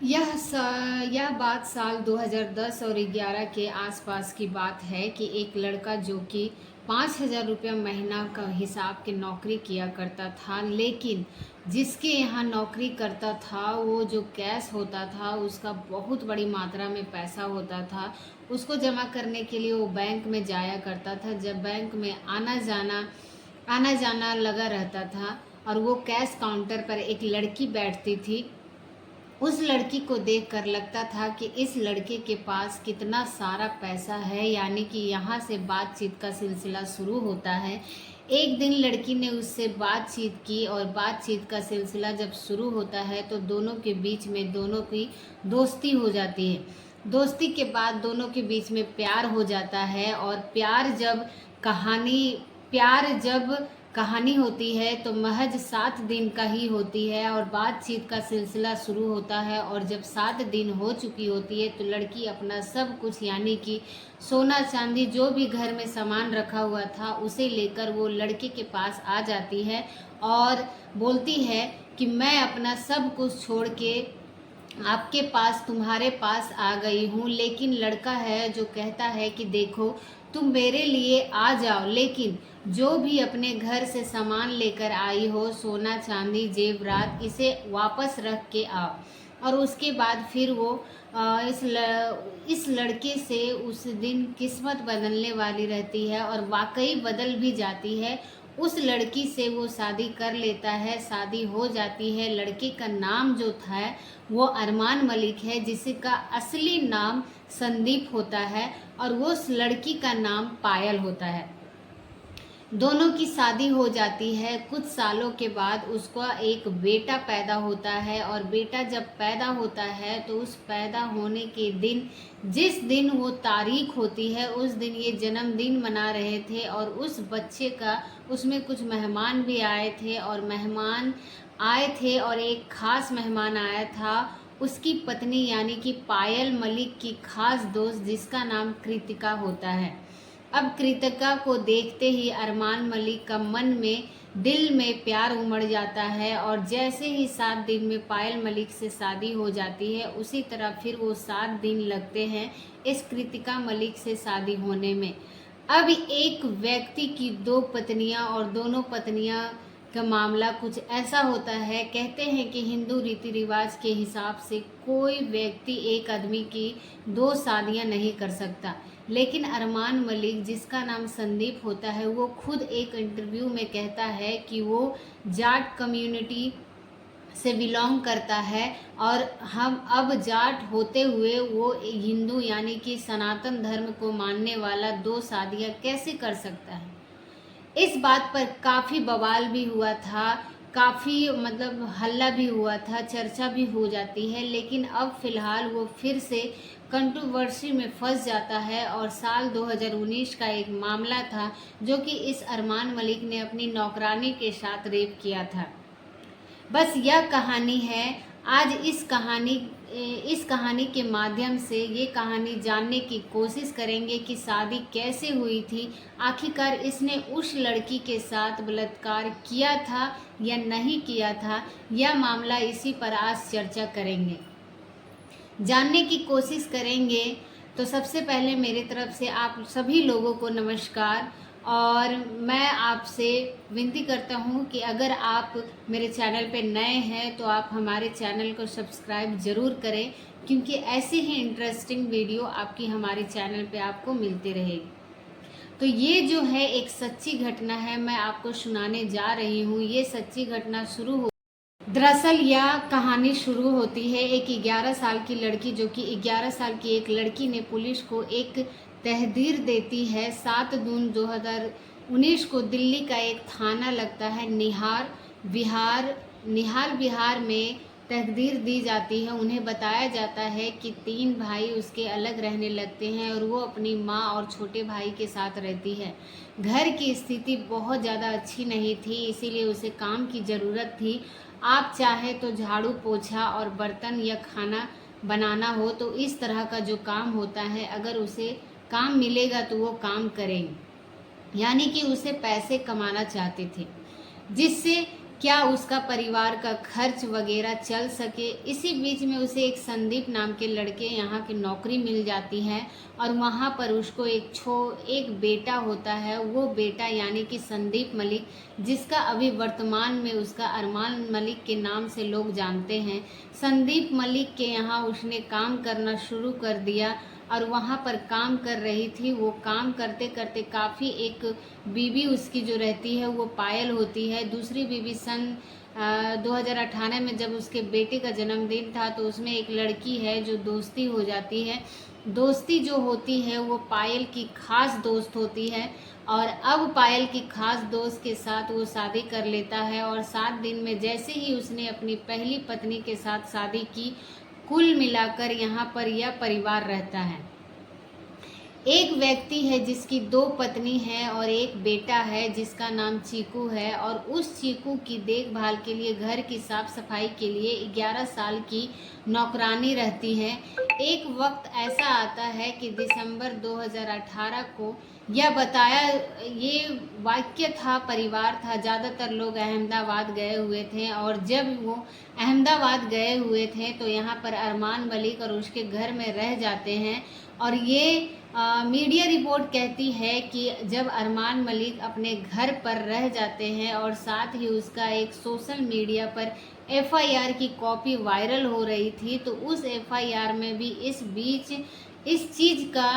यह बात साल 2010 और 11 के आसपास की बात है कि एक लड़का जो कि 5,000 रुपया महीना का हिसाब के नौकरी किया करता था, लेकिन जिसके यहाँ नौकरी करता था वो जो कैश होता था उसका बहुत बड़ी मात्रा में पैसा होता था। उसको जमा करने के लिए वो बैंक में जाया करता था। जब बैंक में आना जाना लगा रहता था और वो कैश काउंटर पर एक लड़की बैठती थी, उस लड़की को देखकर लगता था कि इस लड़के के पास कितना सारा पैसा है, यानी कि यहाँ से बातचीत का सिलसिला शुरू होता है। एक दिन लड़की ने उससे बातचीत की और बातचीत का सिलसिला जब शुरू होता है तो दोनों के बीच में दोनों की दोस्ती हो जाती है। दोस्ती के बाद दोनों के बीच में प्यार हो जाता है और प्यार जब कहानी होती है तो महज 7 दिन का ही होती है और बातचीत का सिलसिला शुरू होता है। और जब 7 दिन हो चुकी होती है तो लड़की अपना सब कुछ, यानी कि सोना चांदी जो भी घर में सामान रखा हुआ था उसे लेकर वो लड़के के पास आ जाती है और बोलती है कि मैं अपना सब कुछ छोड़ के आपके पास, तुम्हारे पास आ गई हूँ। लेकिन लड़का है जो कहता है कि देखो, तुम मेरे लिए आ जाओ, लेकिन जो भी अपने घर से सामान लेकर आई हो, सोना चांदी जेवरात, इसे वापस रख के आओ। और उसके बाद फिर वो इस लड़के से उस दिन किस्मत बदलने वाली रहती है और वाकई बदल भी जाती है। उस लड़की से वो शादी कर लेता है, शादी हो जाती है। लड़के का नाम जो था वो अरमान मलिक है, जिसका असली नाम संदीप होता है और वो उस लड़की का नाम पायल होता है। दोनों की शादी हो जाती है। कुछ सालों के बाद उसका एक बेटा पैदा होता है और बेटा जब पैदा होता है तो उस पैदा होने के दिन, जिस दिन वो तारीख होती है, उस दिन ये जन्मदिन मना रहे थे और उस बच्चे का, उसमें कुछ मेहमान भी आए थे और एक खास मेहमान आया था उसकी पत्नी, यानी कि पायल मलिक की खास दोस्त, जिसका नाम कृतिका होता है। अब कृतिका को देखते ही अरमान मलिक का मन में, दिल में प्यार उमड़ जाता है और जैसे ही 7 दिन में पायल मलिक से शादी हो जाती है, उसी तरह फिर वो 7 दिन लगते हैं इस कृतिका मलिक से शादी होने में। अब एक व्यक्ति की 2 पत्नियां और दोनों पत्नियां का मामला कुछ ऐसा होता है। कहते हैं कि हिंदू रीति रिवाज के हिसाब से कोई व्यक्ति एक आदमी की 2 शादियां नहीं कर सकता, लेकिन अरमान मलिक, जिसका नाम संदीप होता है, वो खुद एक इंटरव्यू में कहता है कि वो जाट कम्युनिटी से बिलोंग करता है और हम अब जाट होते हुए वो हिंदू, यानी कि सनातन धर्म को मानने वाला 2 शादियां कैसे कर सकता है। इस बात पर काफ़ी बवाल भी हुआ था, काफ़ी मतलब हल्ला भी हुआ था, चर्चा भी हो जाती है। लेकिन अब फ़िलहाल वो फिर से कंट्रोवर्सी में फंस जाता है और साल 2019 का एक मामला था जो कि इस अरमान मलिक ने अपनी नौकरानी के साथ रेप किया था। बस यह कहानी है। आज इस कहानी के माध्यम से ये कहानी जानने की कोशिश करेंगे कि शादी कैसे हुई थी, आखिरकार इसने उस लड़की के साथ बलात्कार किया था या नहीं किया था। यह मामला इसी पर आज चर्चा करेंगे, जानने की कोशिश करेंगे। तो सबसे पहले मेरी तरफ से आप सभी लोगों को नमस्कार और मैं आपसे विनती करता हूं कि अगर आप मेरे चैनल पे नए हैं तो आप हमारे चैनल को सब्सक्राइब ज़रूर करें, क्योंकि ऐसी ही इंटरेस्टिंग वीडियो आपकी हमारे चैनल पे आपको मिलती रहेगी। तो ये जो है एक सच्ची घटना है, मैं आपको सुनाने जा रही हूँ। ये सच्ची घटना दरअसल यह कहानी शुरू होती है एक 11 साल की लड़की, जो कि 11 साल की एक लड़की ने पुलिस को एक तहरीर देती है। 7 जून 2019 को दिल्ली का एक थाना लगता है निहाल बिहार में तहरीर दी जाती है। उन्हें बताया जाता है कि 3 भाई उसके अलग रहने लगते हैं और वो अपनी माँ और छोटे भाई के साथ रहती है। घर की स्थिति बहुत ज़्यादा अच्छी नहीं थी, इसीलिए उसे काम की ज़रूरत थी। आप चाहे तो झाड़ू पोछा और बर्तन या खाना बनाना हो तो इस तरह का जो काम होता है, अगर उसे काम मिलेगा तो वो काम करेंगे, यानी कि उसे पैसे कमाना चाहते थे, जिससे क्या उसका परिवार का खर्च वगैरह चल सके। इसी बीच में उसे एक संदीप नाम के लड़के यहाँ की नौकरी मिल जाती है और वहाँ पर उसको एक बेटा होता है। वो बेटा यानी कि संदीप मलिक, जिसका अभी वर्तमान में उसका अरमान मलिक के नाम से लोग जानते हैं। संदीप मलिक के यहाँ उसने काम करना शुरू कर दिया और वहाँ पर काम कर रही थी। वो काम करते करते काफ़ी एक बीवी उसकी जो रहती है वो पायल होती है। दूसरी बीवी सन 2018 में जब उसके बेटे का जन्मदिन था तो उसमें एक लड़की है जो दोस्ती हो जाती है। दोस्ती जो होती है वो पायल की खास दोस्त होती है और अब पायल की खास दोस्त के साथ वो शादी कर लेता है और 7 दिन में जैसे ही उसने अपनी पहली पत्नी के साथ शादी की, कुल मिलाकर यहाँ पर यह परिवार रहता है। एक व्यक्ति है जिसकी 2 पत्नी है और एक बेटा है जिसका नाम चीकू है और उस चीकू की देखभाल के लिए घर की साफ सफाई के लिए 11 साल की नौकरानी रहती है। एक वक्त ऐसा आता है कि दिसंबर 2018 को ये वाक्य था, परिवार था, ज़्यादातर लोग अहमदाबाद गए हुए थे और जब वो अहमदाबाद गए हुए थे तो यहाँ पर अरमान मलिक और उसके घर में रह जाते हैं और ये मीडिया रिपोर्ट कहती है कि जब अरमान मलिक अपने घर पर रह जाते हैं और साथ ही उसका एक सोशल मीडिया पर एफआईआर की कॉपी वायरल हो रही थी तो उस एफआईआर में भी इस बीच इस चीज़ का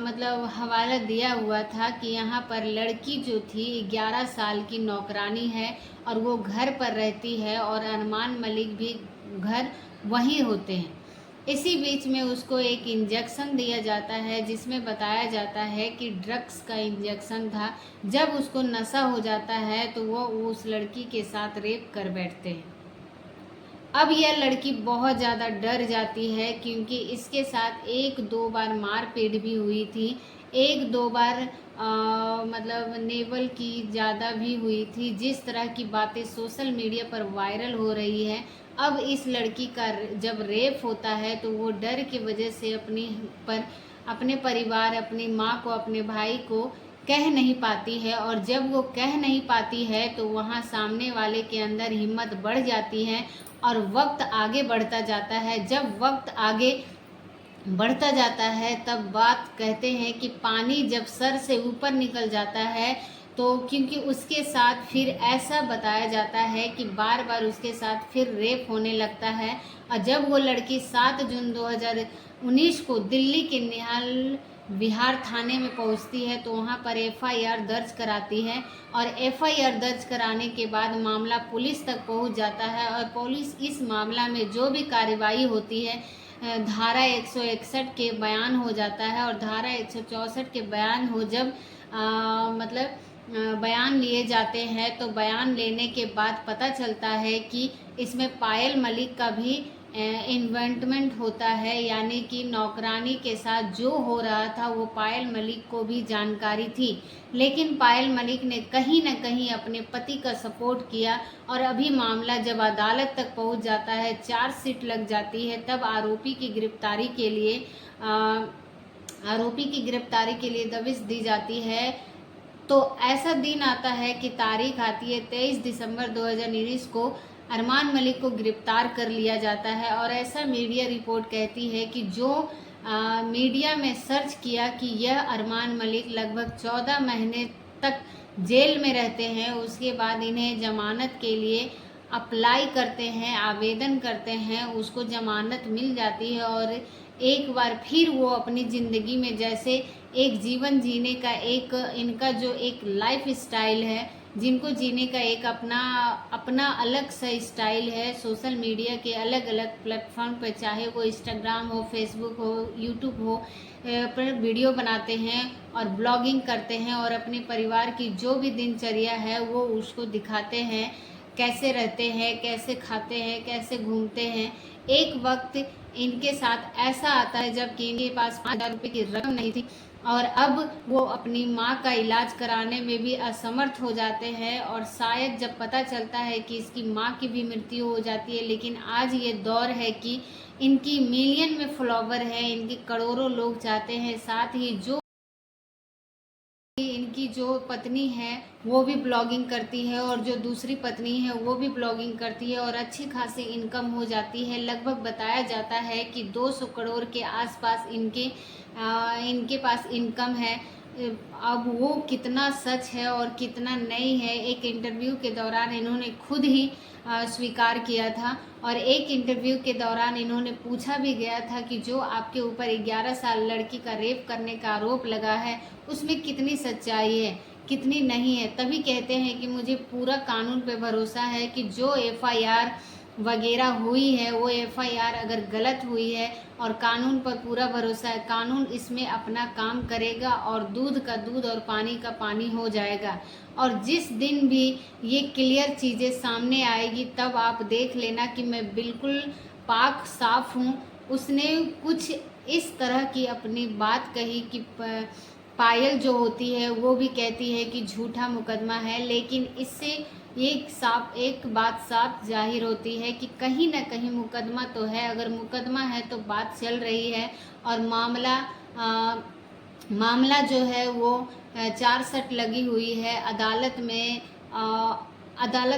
मतलब हवाला दिया हुआ था कि यहाँ पर लड़की जो थी 11 साल की नौकरानी है और वो घर पर रहती है और अरमान मलिक भी घर वहीं होते हैं। इसी बीच में उसको एक इंजेक्शन दिया जाता है जिसमें बताया जाता है कि ड्रग्स का इंजेक्शन था। जब उसको नशा हो जाता है तो वो उस लड़की के साथ रेप कर बैठते हैं। अब यह लड़की बहुत ज़्यादा डर जाती है क्योंकि इसके साथ 1-2 बार मारपीट भी हुई थी, 1-2 बार मतलब नेवल की ज़्यादा भी हुई थी। जिस तरह की बातें सोशल मीडिया पर वायरल हो रही है, अब इस लड़की का जब रेप होता है तो वो डर की वजह से अपने परिवार, अपनी माँ को, अपने भाई को कह नहीं पाती है और जब वो कह नहीं पाती है तो वहाँ सामने वाले के अंदर हिम्मत बढ़ जाती है और वक्त आगे बढ़ता जाता है। जब वक्त आगे बढ़ता जाता है तब बात कहते हैं कि पानी जब सर से ऊपर निकल जाता है तो क्योंकि उसके साथ फिर ऐसा बताया जाता है कि बार बार उसके साथ फिर रेप होने लगता है और जब वो लड़की 7 जून 2019 को दिल्ली के निहाल विहार थाने में पहुंचती है तो वहां पर एफआईआर दर्ज कराती है और एफआईआर दर्ज कराने के बाद मामला पुलिस तक पहुंच जाता है और पुलिस इस मामला में जो भी कार्रवाई होती है धारा 161 के बयान हो जाता है और धारा 164 के बयान हो जब बयान लिए जाते हैं तो बयान लेने के बाद पता चलता है कि इसमें पायल मलिक का भी इन्वेंटमेंट होता है, यानी कि नौकरानी के साथ जो हो रहा था वो पायल मलिक को भी जानकारी थी। लेकिन पायल मलिक ने कहीं न कहीं अपने पति का सपोर्ट किया और अभी मामला जब अदालत तक पहुंच जाता है, चार्जशीट लग जाती है, तब आरोपी की गिरफ्तारी के लिए दबिश दी जाती है। तो ऐसा दिन आता है कि तारीख आती है 23 दिसंबर 2019 को अरमान मलिक को गिरफ्तार कर लिया जाता है और ऐसा मीडिया रिपोर्ट कहती है कि जो मीडिया में सर्च किया कि यह अरमान मलिक लगभग 14 महीने तक जेल में रहते हैं, उसके बाद इन्हें जमानत के लिए अप्लाई करते हैं, आवेदन करते हैं, उसको जमानत मिल जाती है और एक बार फिर वो अपनी ज़िंदगी में जैसे एक जीवन जीने का एक इनका जो एक लाइफ स्टाइल है, जिनको जीने का एक अपना अलग सा स्टाइल है, सोशल मीडिया के अलग अलग प्लेटफॉर्म पर, चाहे वो इंस्टाग्राम हो, फेसबुक हो, यूट्यूब हो, पर वीडियो बनाते हैं और ब्लॉगिंग करते हैं और अपने परिवार की जो भी दिनचर्या है वो उसको दिखाते हैं, कैसे रहते हैं, कैसे खाते हैं, कैसे घूमते हैं। एक वक्त इनके साथ ऐसा आता है जबकि इनके पास 5,000 रुपये की रकम नहीं थी और अब वो अपनी माँ का इलाज कराने में भी असमर्थ हो जाते हैं और शायद जब पता चलता है कि इसकी माँ की भी मृत्यु हो जाती है। लेकिन आज ये दौर है कि इनकी मिलियन में फॉलोवर है, इनकी करोड़ों लोग चाहते हैं, साथ ही जो जो पत्नी है वो भी ब्लॉगिंग करती है और जो दूसरी पत्नी है वो भी ब्लॉगिंग करती है और अच्छी खासी इनकम हो जाती है। लगभग बताया जाता है कि 200 करोड़ के आसपास इनके पास इनकम है। अब वो कितना सच है और कितना नहीं है, एक इंटरव्यू के दौरान इन्होंने खुद ही स्वीकार किया था। और एक इंटरव्यू के दौरान इन्होंने पूछा भी गया था कि जो आपके ऊपर 11 साल लड़की का रेप करने का आरोप लगा है उसमें कितनी सच्चाई है, कितनी नहीं है। तभी कहते हैं कि मुझे पूरा कानून पे भरोसा है कि जो एफआईआर वगैरह हुई है वो एफआईआर अगर गलत हुई है और कानून पर पूरा भरोसा है, कानून इसमें अपना काम करेगा और दूध का दूध और पानी का पानी हो जाएगा। और जिस दिन भी ये क्लियर चीज़ें सामने आएगी तब आप देख लेना कि मैं बिल्कुल पाक साफ हूँ। उसने कुछ इस तरह की अपनी बात कही कि पायल जो होती है वो भी कहती है कि झूठा मुकदमा है, लेकिन इससे एक बात साफ जाहिर होती है कि कहीं ना कहीं मुकदमा तो है। अगर मुकदमा है तो बात चल रही है और मामला जो है वो 4 लगी हुई है, अदालत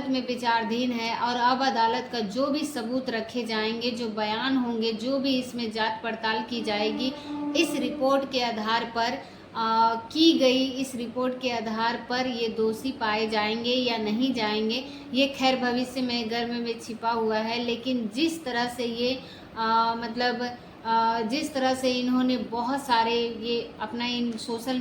में विचाराधीन है। और अब अदालत का जो भी सबूत रखे जाएंगे, जो बयान होंगे, जो भी इसमें जांच पड़ताल की जाएगी, इस रिपोर्ट के आधार पर इस रिपोर्ट के आधार पर ये दोषी पाए जाएंगे या नहीं जाएंगे, ये खैर भविष्य में गर्भ में छिपा हुआ है। लेकिन जिस तरह से जिस तरह से इन्होंने बहुत सारे ये अपना इन सोशल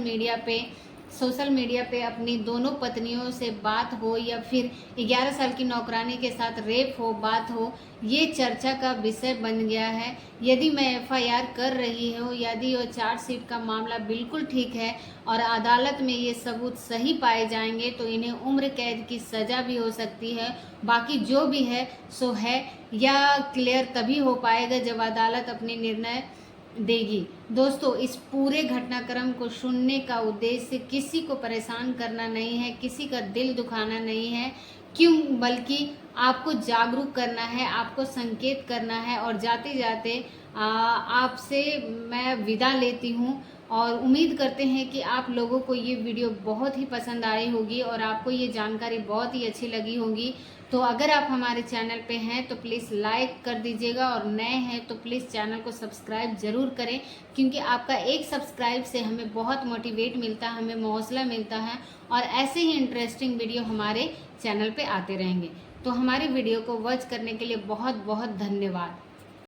मीडिया पे अपनी दोनों पत्नियों से बात हो या फिर 11 साल की नौकरानी के साथ रेप हो, बात हो, ये चर्चा का विषय बन गया है। यदि मैं एफआईआर कर रही हूँ, यदि वो चार्जशीट का मामला बिल्कुल ठीक है और अदालत में ये सबूत सही पाए जाएंगे तो इन्हें उम्र कैद की सज़ा भी हो सकती है। बाकी जो भी है सो है, या क्लियर तभी हो पाएगा जब अदालत अपने निर्णय देगी। दोस्तों, इस पूरे घटनाक्रम को सुनने का उद्देश्य किसी को परेशान करना नहीं है, किसी का दिल दुखाना नहीं है, क्यों, बल्कि आपको जागरूक करना है, आपको संकेत करना है। और जाते जाते आपसे मैं विदा लेती हूँ और उम्मीद करते हैं कि आप लोगों को ये वीडियो बहुत ही पसंद आई होगी और आपको ये जानकारी बहुत ही अच्छी लगी होगी। तो अगर आप हमारे चैनल पे हैं तो प्लीज़ लाइक कर दीजिएगा और नए हैं तो प्लीज़ चैनल को सब्सक्राइब ज़रूर करें, क्योंकि आपका एक सब्सक्राइब से हमें बहुत मोटिवेट मिलता है, हमें हौसला मिलता है और ऐसे ही इंटरेस्टिंग वीडियो हमारे चैनल पे आते रहेंगे। तो हमारी वीडियो को वॉच करने के लिए बहुत बहुत धन्यवाद।